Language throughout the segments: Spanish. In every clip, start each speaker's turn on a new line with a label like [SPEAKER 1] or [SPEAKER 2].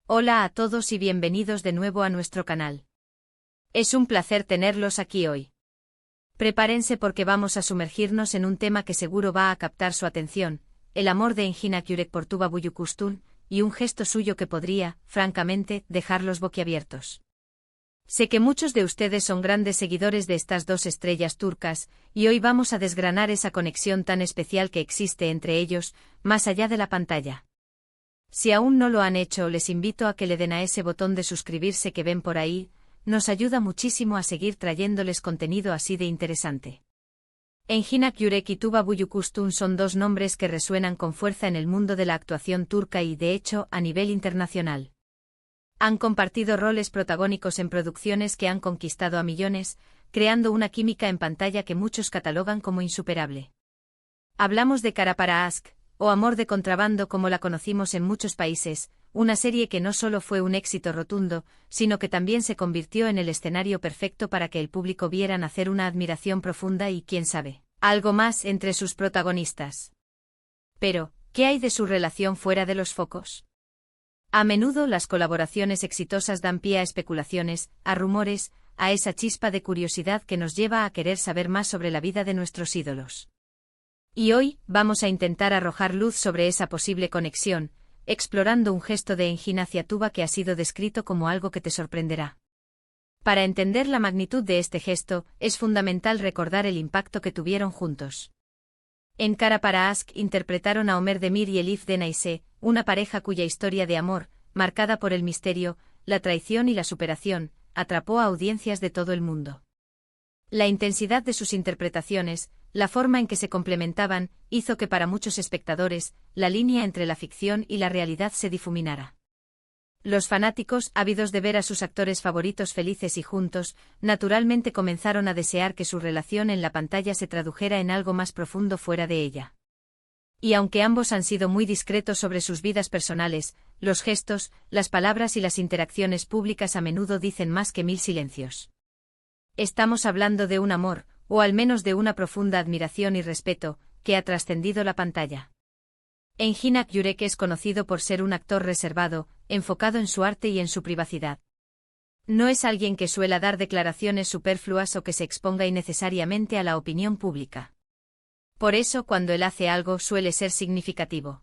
[SPEAKER 1] Hola a todos y bienvenidos de nuevo a nuestro canal. Es un placer tenerlos aquí hoy. Prepárense porque vamos a sumergirnos en un tema que seguro va a captar su atención, el amor de Engin Akyurek por Tuba Büyüküstün, y un gesto suyo que podría, francamente, dejarlos boquiabiertos. Sé que muchos de ustedes son grandes seguidores de estas dos estrellas turcas, y hoy vamos a desgranar esa conexión tan especial que existe entre ellos, más allá de la pantalla. Si aún no lo han hecho, les invito a que le den a ese botón de suscribirse que ven por ahí, nos ayuda muchísimo a seguir trayéndoles contenido así de interesante. Engin Akyurek y Tuba Büyüküstün son dos nombres que resuenan con fuerza en el mundo de la actuación turca y de hecho a nivel internacional. Han compartido roles protagónicos en producciones que han conquistado a millones, creando una química en pantalla que muchos catalogan como insuperable. Hablamos de Kara para Aşk, o Amor de contrabando como la conocimos en muchos países, una serie que no solo fue un éxito rotundo, sino que también se convirtió en el escenario perfecto para que el público viera nacer una admiración profunda y, quién sabe, algo más entre sus protagonistas. Pero, ¿qué hay de su relación fuera de los focos? A menudo las colaboraciones exitosas dan pie a especulaciones, a rumores, a esa chispa de curiosidad que nos lleva a querer saber más sobre la vida de nuestros ídolos. Y hoy, vamos a intentar arrojar luz sobre esa posible conexión, explorando un gesto de Engin hacia Tuba que ha sido descrito como algo que te sorprenderá. Para entender la magnitud de este gesto, es fundamental recordar el impacto que tuvieron juntos. En Kara para Aşk interpretaron a Ömer Demir y Elif Denayse, una pareja cuya historia de amor, marcada por el misterio, la traición y la superación, atrapó a audiencias de todo el mundo. La intensidad de sus interpretaciones, la forma en que se complementaban, hizo que para muchos espectadores, la línea entre la ficción y la realidad se difuminara. Los fanáticos, ávidos de ver a sus actores favoritos felices y juntos, naturalmente comenzaron a desear que su relación en la pantalla se tradujera en algo más profundo fuera de ella. Y aunque ambos han sido muy discretos sobre sus vidas personales, los gestos, las palabras y las interacciones públicas a menudo dicen más que 1000 silencios. Estamos hablando de un amor, o al menos de una profunda admiración y respeto, que ha trascendido la pantalla. Engin Akyurek es conocido por ser un actor reservado, enfocado en su arte y en su privacidad. No es alguien que suela dar declaraciones superfluas o que se exponga innecesariamente a la opinión pública. Por eso cuando él hace algo suele ser significativo.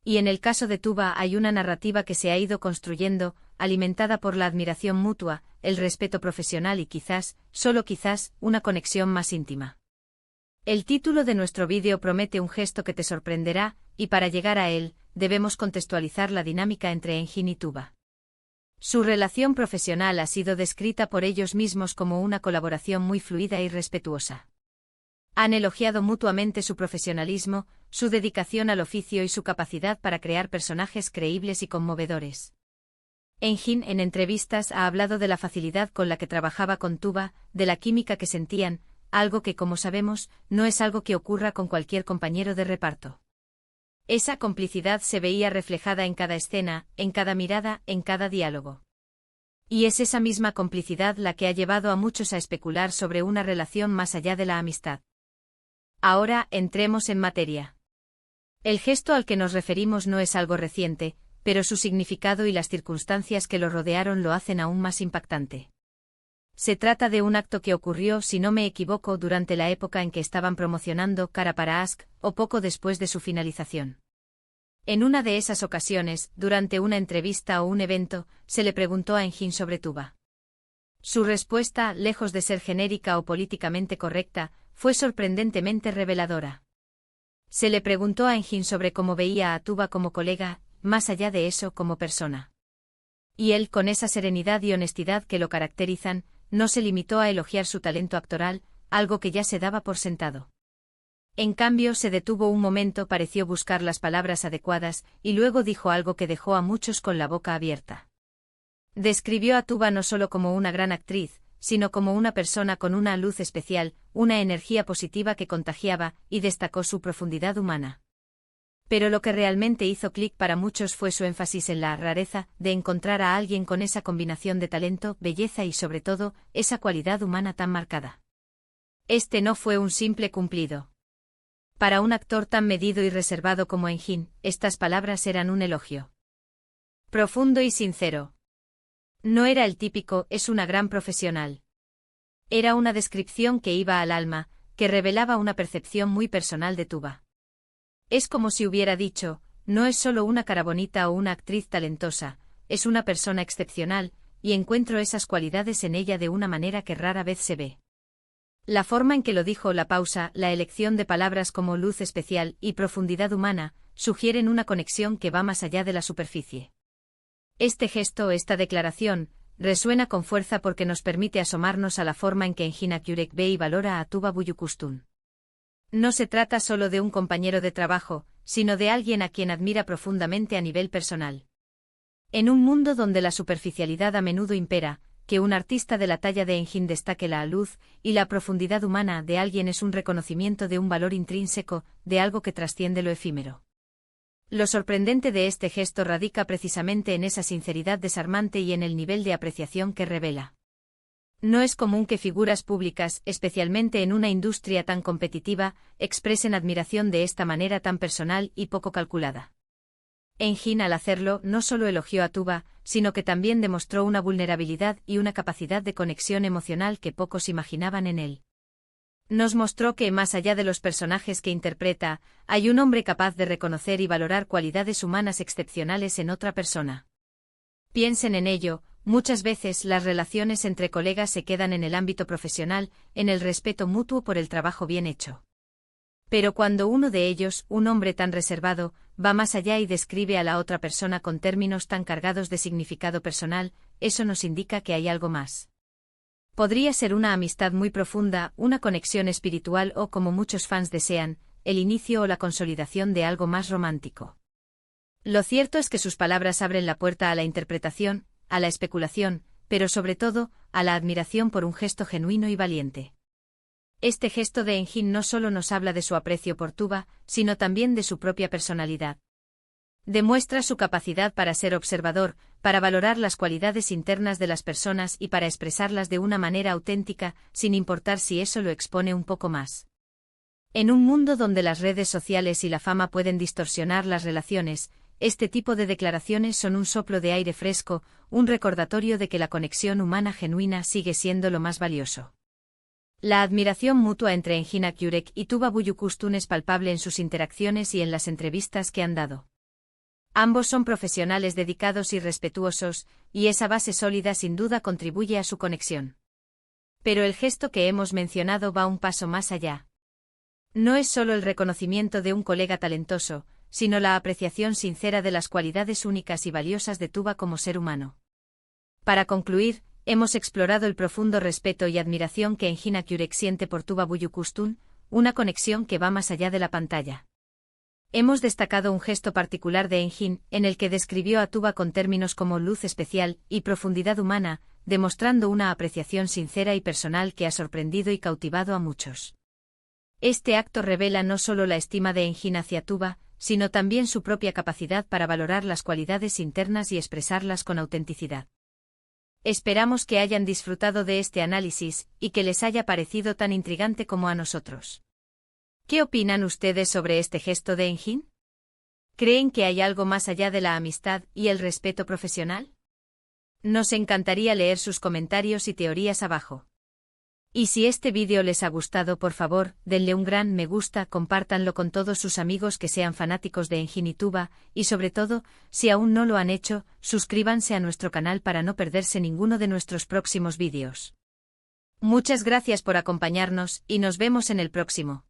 [SPEAKER 1] Y en el caso de Tuba hay una narrativa que se ha ido construyendo, alimentada por la admiración mutua, el respeto profesional y quizás, solo quizás, una conexión más íntima. El título de nuestro vídeo promete un gesto que te sorprenderá, y para llegar a él, debemos contextualizar la dinámica entre Engin y Tuba. Su relación profesional ha sido descrita por ellos mismos como una colaboración muy fluida y respetuosa. Han elogiado mutuamente su profesionalismo, su dedicación al oficio y su capacidad para crear personajes creíbles y conmovedores. Engin en entrevistas ha hablado de la facilidad con la que trabajaba con Tuba, de la química que sentían, algo que como sabemos, no es algo que ocurra con cualquier compañero de reparto. Esa complicidad se veía reflejada en cada escena, en cada mirada, en cada diálogo. Y es esa misma complicidad la que ha llevado a muchos a especular sobre una relación más allá de la amistad. Ahora, entremos en materia. El gesto al que nos referimos no es algo reciente, pero su significado y las circunstancias que lo rodearon lo hacen aún más impactante. Se trata de un acto que ocurrió, si no me equivoco, durante la época en que estaban promocionando Kara para Aşk, o poco después de su finalización. En una de esas ocasiones, durante una entrevista o un evento, se le preguntó a Engin sobre Tuba. Su respuesta, lejos de ser genérica o políticamente correcta, fue sorprendentemente reveladora. Se le preguntó a Engin sobre cómo veía a Tuba como colega, más allá de eso como persona. Y él, con esa serenidad y honestidad que lo caracterizan, no se limitó a elogiar su talento actoral, algo que ya se daba por sentado. En cambio, se detuvo un momento, pareció buscar las palabras adecuadas, y luego dijo algo que dejó a muchos con la boca abierta. Describió a Tuba no solo como una gran actriz, sino como una persona con una luz especial, una energía positiva que contagiaba, y destacó su profundidad humana. Pero lo que realmente hizo clic para muchos fue su énfasis en la rareza de encontrar a alguien con esa combinación de talento, belleza y sobre todo, esa cualidad humana tan marcada. Este no fue un simple cumplido. Para un actor tan medido y reservado como Engin, estas palabras eran un elogio. Profundo y sincero. No era el típico "es una gran profesional". Era una descripción que iba al alma, que revelaba una percepción muy personal de Tuba. Es como si hubiera dicho, no es solo una cara bonita o una actriz talentosa, es una persona excepcional, y encuentro esas cualidades en ella de una manera que rara vez se ve. La forma en que lo dijo, la pausa, la elección de palabras como luz especial y profundidad humana, sugieren una conexión que va más allá de la superficie. Este gesto, esta declaración, resuena con fuerza porque nos permite asomarnos a la forma en que Engin Akyurek ve y valora a Tuba Büyüküstün. No se trata solo de un compañero de trabajo, sino de alguien a quien admira profundamente a nivel personal. En un mundo donde la superficialidad a menudo impera, que un artista de la talla de Engin destaque la luz y la profundidad humana de alguien es un reconocimiento de un valor intrínseco, de algo que trasciende lo efímero. Lo sorprendente de este gesto radica precisamente en esa sinceridad desarmante y en el nivel de apreciación que revela. No es común que figuras públicas, especialmente en una industria tan competitiva, expresen admiración de esta manera tan personal y poco calculada. Engin, al hacerlo, no solo elogió a Tuba, sino que también demostró una vulnerabilidad y una capacidad de conexión emocional que pocos imaginaban en él. Nos mostró que, más allá de los personajes que interpreta, hay un hombre capaz de reconocer y valorar cualidades humanas excepcionales en otra persona. Piensen en ello, muchas veces las relaciones entre colegas se quedan en el ámbito profesional, en el respeto mutuo por el trabajo bien hecho. Pero cuando uno de ellos, un hombre tan reservado, va más allá y describe a la otra persona con términos tan cargados de significado personal, eso nos indica que hay algo más. Podría ser una amistad muy profunda, una conexión espiritual o, como muchos fans desean, el inicio o la consolidación de algo más romántico. Lo cierto es que sus palabras abren la puerta a la interpretación, a la especulación, pero sobre todo, a la admiración por un gesto genuino y valiente. Este gesto de Engin no solo nos habla de su aprecio por Tuba, sino también de su propia personalidad. Demuestra su capacidad para ser observador, para valorar las cualidades internas de las personas y para expresarlas de una manera auténtica, sin importar si eso lo expone un poco más. En un mundo donde las redes sociales y la fama pueden distorsionar las relaciones, este tipo de declaraciones son un soplo de aire fresco, un recordatorio de que la conexión humana genuina sigue siendo lo más valioso. La admiración mutua entre Engin Akyurek y Tuba Büyüküstün es palpable en sus interacciones y en las entrevistas que han dado. Ambos son profesionales dedicados y respetuosos, y esa base sólida sin duda contribuye a su conexión. Pero el gesto que hemos mencionado va un paso más allá. No es solo el reconocimiento de un colega talentoso, sino la apreciación sincera de las cualidades únicas y valiosas de Tuba como ser humano. Para concluir, hemos explorado el profundo respeto y admiración que Engin Akyurek siente por Tuba Büyüküstün, una conexión que va más allá de la pantalla. Hemos destacado un gesto particular de Engin, en el que describió a Tuba con términos como luz especial y profundidad humana, demostrando una apreciación sincera y personal que ha sorprendido y cautivado a muchos. Este acto revela no solo la estima de Engin hacia Tuba, sino también su propia capacidad para valorar las cualidades internas y expresarlas con autenticidad. Esperamos que hayan disfrutado de este análisis, y que les haya parecido tan intrigante como a nosotros. ¿Qué opinan ustedes sobre este gesto de Engin? ¿Creen que hay algo más allá de la amistad y el respeto profesional? Nos encantaría leer sus comentarios y teorías abajo. Y si este vídeo les ha gustado, por favor, denle un gran me gusta, compártanlo con todos sus amigos que sean fanáticos de Engin y Tuba, y sobre todo, si aún no lo han hecho, suscríbanse a nuestro canal para no perderse ninguno de nuestros próximos vídeos. Muchas gracias por acompañarnos y nos vemos en el próximo.